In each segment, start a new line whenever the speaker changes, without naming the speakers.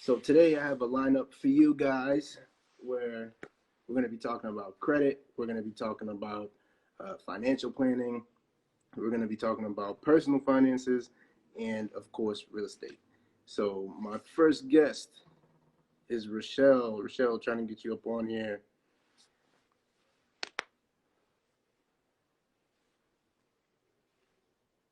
So today I have a lineup for you guys where we're going to be talking about credit. We're going to be talking about financial planning. We're going to be talking about personal finances and, of course, real estate. So my first guest is Rochelle. Rochelle, trying to get you up on here.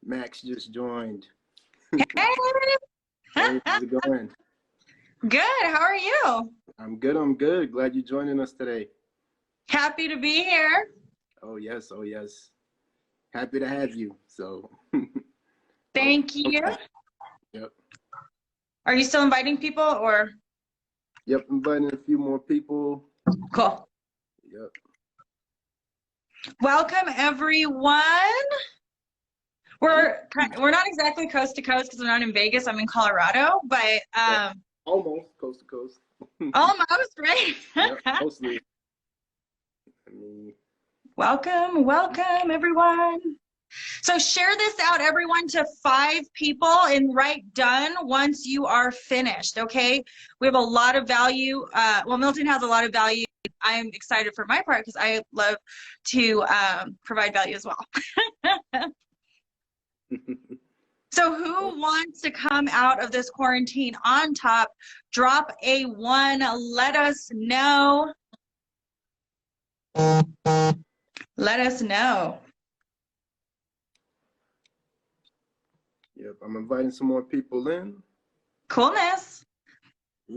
Max just joined.
Hey.
Hey, how's it going?
Good. How are you?
I'm good. I'm good. Glad you're joining us today.
Happy to be here.
Oh, yes. Oh, yes. Happy to have you. So.
Thank you.
Okay. Yep.
Are you still inviting people or?
Yep. Inviting a few more people.
Cool.
Yep.
Welcome, everyone. We're not exactly coast to coast because we're not in Vegas. I'm in Colorado, but
almost coast to coast.
Almost, right?
Yep, mostly.
Welcome, everyone. So share this out, everyone, to 5 people and write done once you are finished, okay? We have a lot of value. Well, Milton has a lot of value. I'm excited for my part because I love to provide value as well. So who wants to come out of this quarantine on top? Drop a 1. Let us know. Let us know.
Yep, I'm inviting some more people in.
Coolness.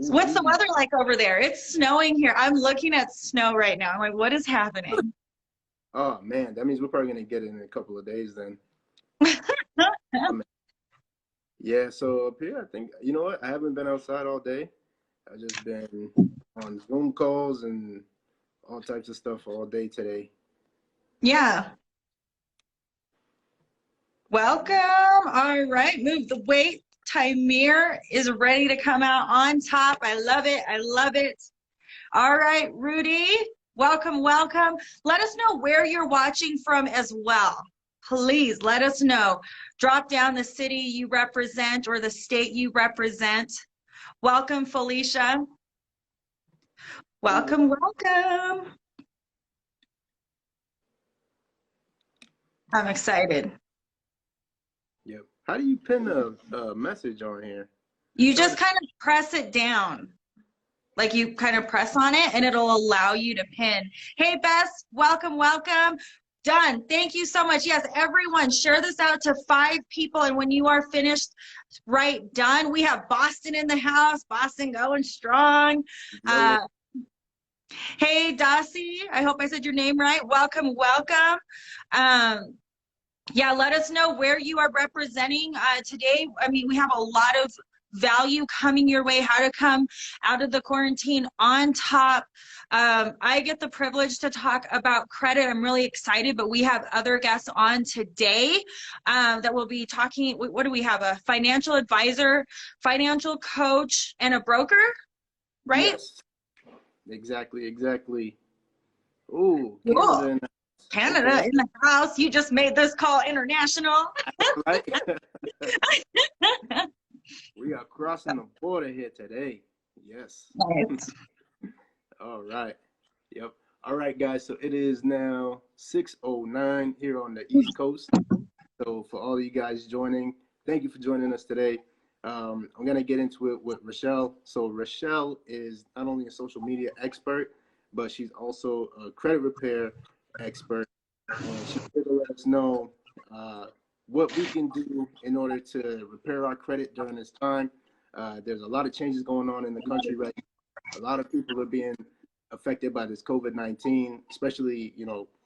So what's the weather like over there? It's snowing here. I'm looking at snow right now. I'm like, what is happening?
Oh, man, that means we're probably going to get it in a couple of days then. Yeah, so up here, I think, you know what? I haven't been outside all day. I've just been on Zoom calls and all types of stuff all day today.
Yeah. Welcome. All right, move the weight. Tamir is ready to come out on top. I love it. I love it. All right, Rudy, welcome. Let us know where you're watching from as well. Please let us know. Drop down the city you represent or the state you represent. Welcome, Felicia. Welcome. I'm excited.
Yep. How do you pin a message on here?
You just kind of press it down. Like you kind of press on it and it'll allow you to pin. Hey, Bess, welcome. Done. Thank you so much. Yes, everyone, share this out to 5 people. And when you are finished, write done. We have Boston in the house. Boston going strong. Hey, Dossie. I hope I said your name right. Welcome. Yeah, let us know where you are representing today. I mean, we have a lot of value coming your way, how to come out of the quarantine on top. I get the privilege to talk about credit. I'm really excited, but we have other guests on today that will be talking. What do we have? A financial advisor, financial coach, and a broker, right?
Yes, exactly. Ooh,
Cool. Canada in the house. You just made this call international.
Right? We are crossing the border here today. Yes.
Nice.
All right. Yep. All right, guys. So it is now 6:09 here on the East Coast. So for all of you guys joining, thank you for joining us today. I'm going to get into it with Rochelle. So Rochelle is not only a social media expert, but she's also a credit repair expert. And she's going to let us know what we can do in order to repair our credit during this time. There's a lot of changes going on in the country right now. A lot of people are being affected by this COVID-19, especially,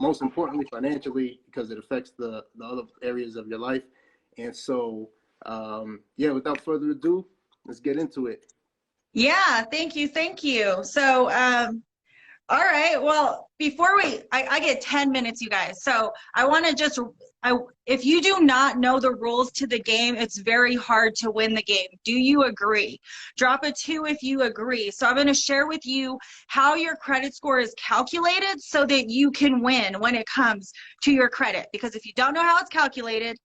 most importantly, financially, because it affects the other areas of your life. And so, without further ado, let's get into it.
Yeah, thank you. So, all right, well, before I get 10 minutes, you guys. So I want to if you do not know the rules to the game, it's very hard to win the game. Do you agree? Drop a 2 if you agree. So I'm going to share with you how your credit score is calculated so that you can win when it comes to your credit. Because if you don't know how it's calculated,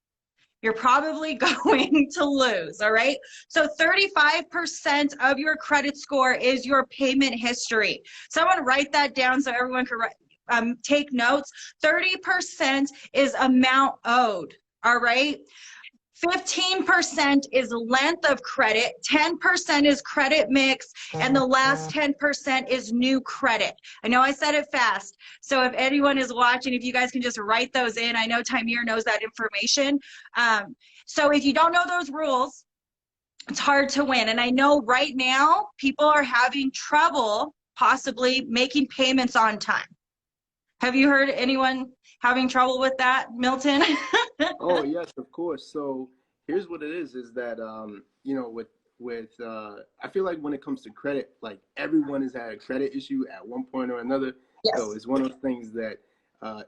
you're probably going to lose, all right? So 35% of your credit score is your payment history. Someone write that down so everyone can take notes. 30% is amount owed, all right? 15% is length of credit, 10% is credit mix, and the last 10% is new credit. I know I said it fast, so if anyone is watching, if you guys can just write those in. I know Tamir knows that information. So if you don't know those rules, it's hard to win. And I know right now people are having trouble possibly making payments on time. Have you heard anyone having trouble with that, Milton?
Oh yes, of course. So here's what it is that you know, with I feel like when it comes to credit, like everyone has had a credit issue at one point or another.
Yes.
So it's one of those things that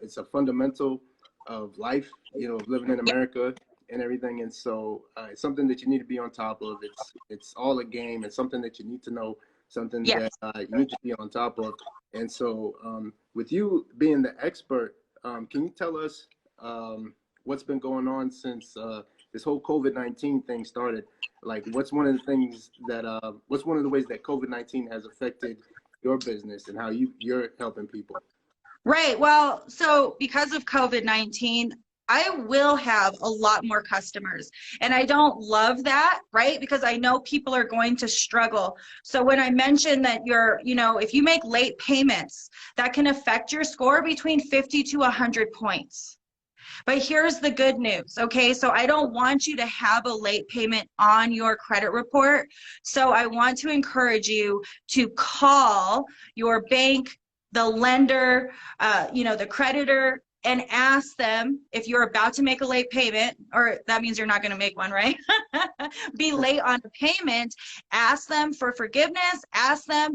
it's a fundamental of life, you know, of living in America and everything. And so it's something that you need to be on top of. It's all a game. It's something that you need to know, something
Yes.
that you need to be on top of. And so with you being the expert, can you tell us what's been going on since this whole COVID-19 thing started? Like, what's one of the things that, what's one of the ways that COVID-19 has affected your business and how you're helping people?
Right. Well, so because of COVID-19, I will have a lot more customers, and I don't love that, right? Because I know people are going to struggle. So when I mentioned that if you make late payments, that can affect your score between 50 to 100 points. But here's the good news, okay? So I don't want you to have a late payment on your credit report. So I want to encourage you to call your bank, the lender, the creditor, and ask them if you're about to make a late payment, or that means you're not going to make one, right? Be late on a payment. Ask them for forgiveness. Ask them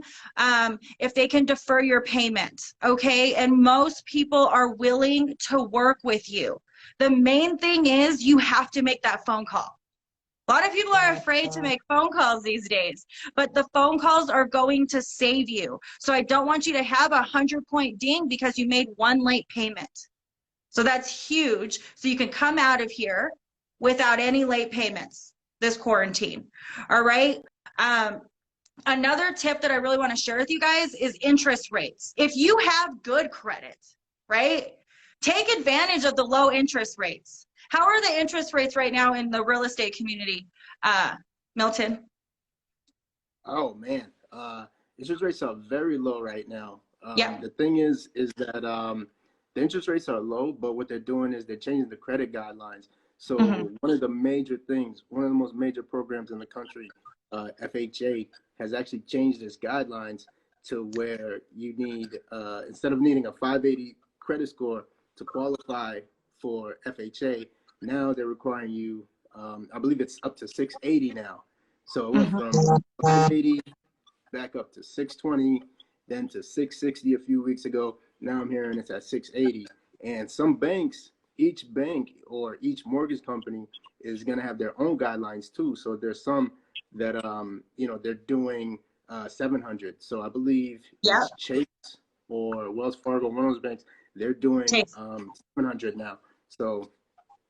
if they can defer your payment, okay? And most people are willing to work with you. The main thing is you have to make that phone call. A lot of people are afraid to make phone calls these days, but the phone calls are going to save you. So I don't want you to have a 100-point ding because you made one late payment. So that's huge. So you can come out of here without any late payments this quarantine. All right. Another tip that I really want to share with you guys is interest rates. If you have good credit, right, take advantage of the low interest rates. How are the interest rates right now in the real estate community, Milton?
Oh man, interest rates are very low right now.
Yeah.
The thing is that the interest rates are low, but what they're doing is they're changing the credit guidelines. So one of the major things, one of the most major programs in the country, FHA, has actually changed its guidelines to where you need, instead of needing a 580 credit score to qualify for FHA, now they're requiring you, I believe it's up to 680 now. So it went from 580 back up to 620, then to 660 a few weeks ago. Now I'm hearing it's at 680. And some banks, each bank or each mortgage company is going to have their own guidelines too. So there's some that, they're doing 700. So I believe it's Chase or Wells Fargo, one of those banks, they're doing 700 now. So,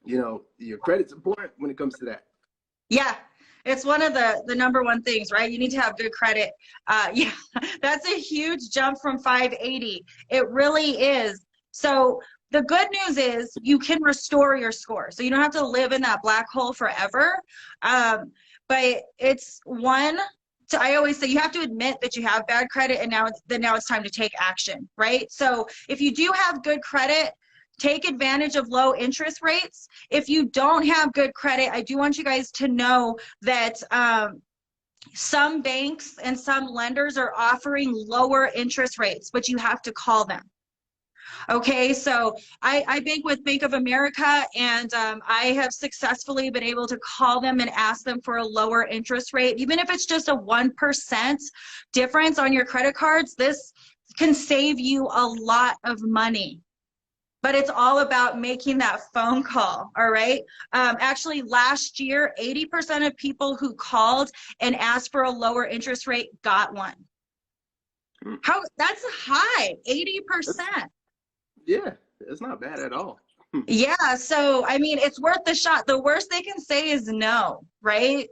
your credit's important when it comes to that.
Yeah. It's one of the number one things, right? You need to have good credit. Yeah, that's a huge jump from 580. It really is. So the good news is you can restore your score. So you don't have to live in that black hole forever. But it's I always say you have to admit that you have bad credit, and now it's time to take action, right? So if you do have good credit, take advantage of low interest rates. If you don't have good credit, I do want you guys to know that some banks and some lenders are offering lower interest rates, but you have to call them. Okay, so I bank with Bank of America, and I have successfully been able to call them and ask them for a lower interest rate. Even if it's just a 1% difference on your credit cards, this can save you a lot of money. But it's all about making that phone call, all right? Actually, last year, 80% of people who called and asked for a lower interest rate got one. That's high, 80%.
Yeah, it's not bad at all.
Yeah, so I mean, it's worth the shot. The worst they can say is no, right?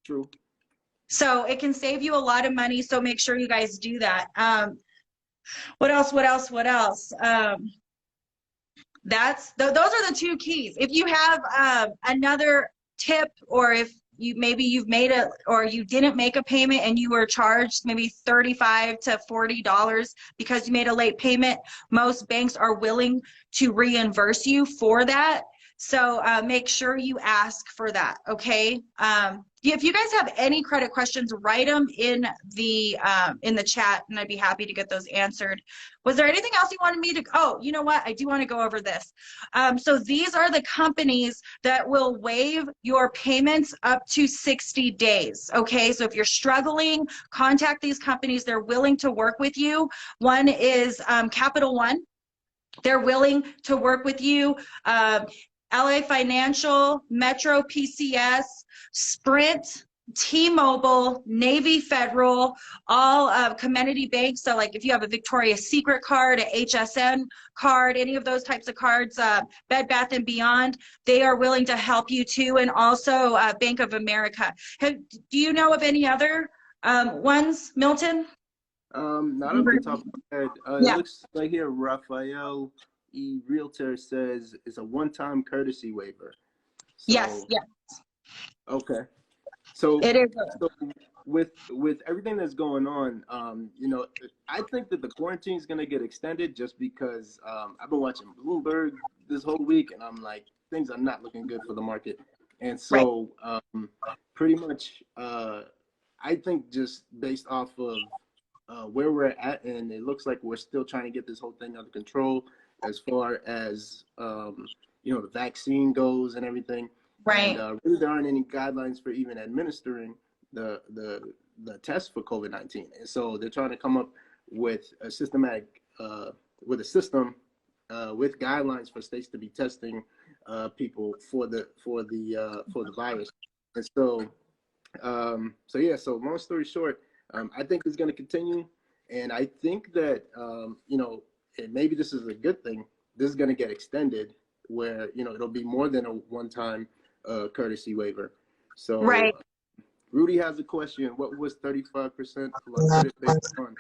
True.
So it can save you a lot of money. So make sure you guys do that. What else? What else? What else? Those are the two keys. If you have another tip, or if you've made a, or you didn't make a payment and you were charged maybe $35 to $40 because you made a late payment, most banks are willing to reimburse you for that. So make sure you ask for that, okay? If you guys have any credit questions, write them in the chat, and I'd be happy to get those answered. Was there anything else you wanted me to? Oh, you know what? I do want to go over this. So these are the companies that will waive your payments up to 60 days. Okay, so if you're struggling, contact these companies. They're willing to work with you. One is Capital One. They're willing to work with you. LA Financial, Metro PCS, Sprint, T-Mobile, Navy Federal, all community banks. So like if you have a Victoria's Secret card, a HSN card, any of those types of cards, Bed Bath & Beyond, they are willing to help you too. And also Bank of America. Do you know of any other ones, Milton?
Not off the top of my head. It
Yeah.
looks like here Raphael Realtor says it's a one-time courtesy waiver. So,
Yes. Yeah.
okay. So
It is.
so with everything that's going on, I think that the quarantine is gonna get extended just because I've been watching Bloomberg this whole week, and I'm like, things are not looking good for the market. And so pretty much I think just based off of where we're at, and it looks like we're still trying to get this whole thing under control as far as the vaccine goes and everything.
Right.
And really, there aren't any guidelines for even administering the test for COVID-19. And so they're trying to come up with a system with guidelines for states to be testing people for the virus. And so so long story short, I think it's going to continue, and I think that and maybe this is a good thing. This is going to get extended, where it'll be more than a one-time courtesy waiver. So, Rudy has a question. What was 35% credit based on?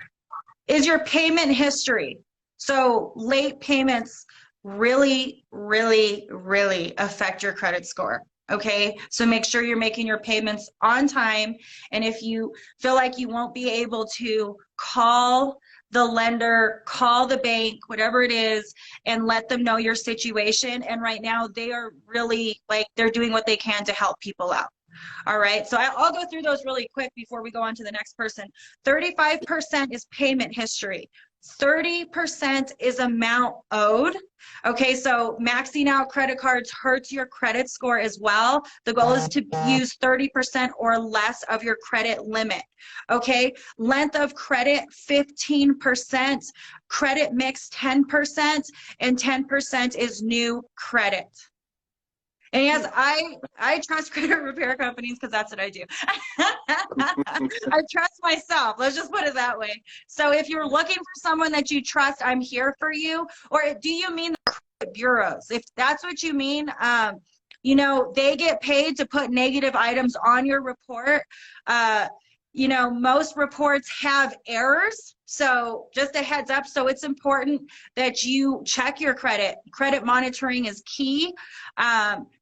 Is your payment history. So late payments really, really, really affect your credit score. Okay, so make sure you're making your payments on time. And if you feel like you won't be able to, call the lender, call the bank, whatever it is, and let them know your situation. And right now they are really they're doing what they can to help people out. All right, so I'll go through those really quick before we go on to the next person. 35% is payment history. 30% is amount owed. Okay, so maxing out credit cards hurts your credit score as well. The goal is to use 30% or less of your credit limit. Okay, length of credit 15%, credit mix 10%, and 10% is new credit. And yes, I trust credit repair companies because that's what I do. I trust myself. Let's just put it that way. So if you're looking for someone that you trust, I'm here for you. Or do you mean the credit bureaus? If that's what you mean, they get paid to put negative items on your report. Most reports have errors. So just a heads up. So it's important that you check your credit. Credit monitoring is key.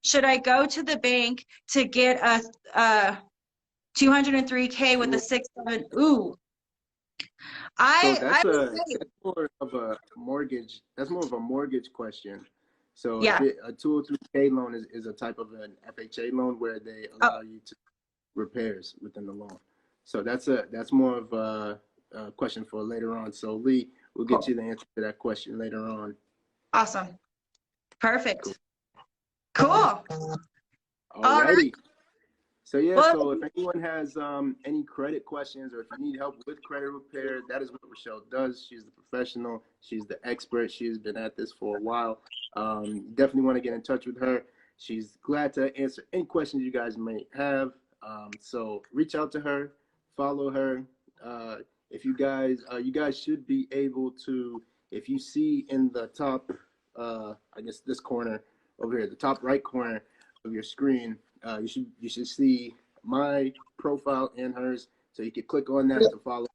Should I go to the bank to get a 203K with a 6.7? Ooh.
That's more of a mortgage. That's more of a mortgage question. So a 203K loan is a type of an FHA loan where they allow you to repairs within the loan. So that's more of a question for later on. So Lee, we'll get you the answer to that question later on.
Awesome. Perfect. Cool.
All righty. So so if anyone has any credit questions, or if you need help with credit repair, that is what Rochelle does. She's the professional. She's the expert. She's been at this for a while. Definitely want to get in touch with her. She's glad to answer any questions you guys may have. So reach out to her, follow her. If you guys should be able to, if you see in the top I guess this corner over here, the top right corner of your screen, you should see my profile and hers. So you can click on that to follow,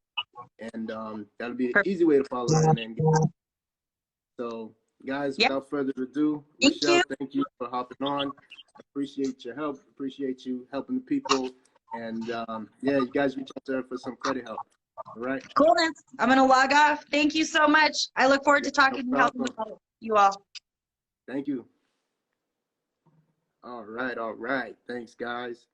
and that'll be an easy way to follow and then get. So guys,
Yep.
without further ado,
Thank
Rochelle,
you.
thank you for hopping on. Appreciate your help. Appreciate you helping the people. And yeah, you guys reach out to her for some credit help. All right.
Cool. Then. I'm going to log off. Thank you so much. I look forward to talking and
No
helping
problem.
you all.
Thank you. All right. All right. Thanks, guys.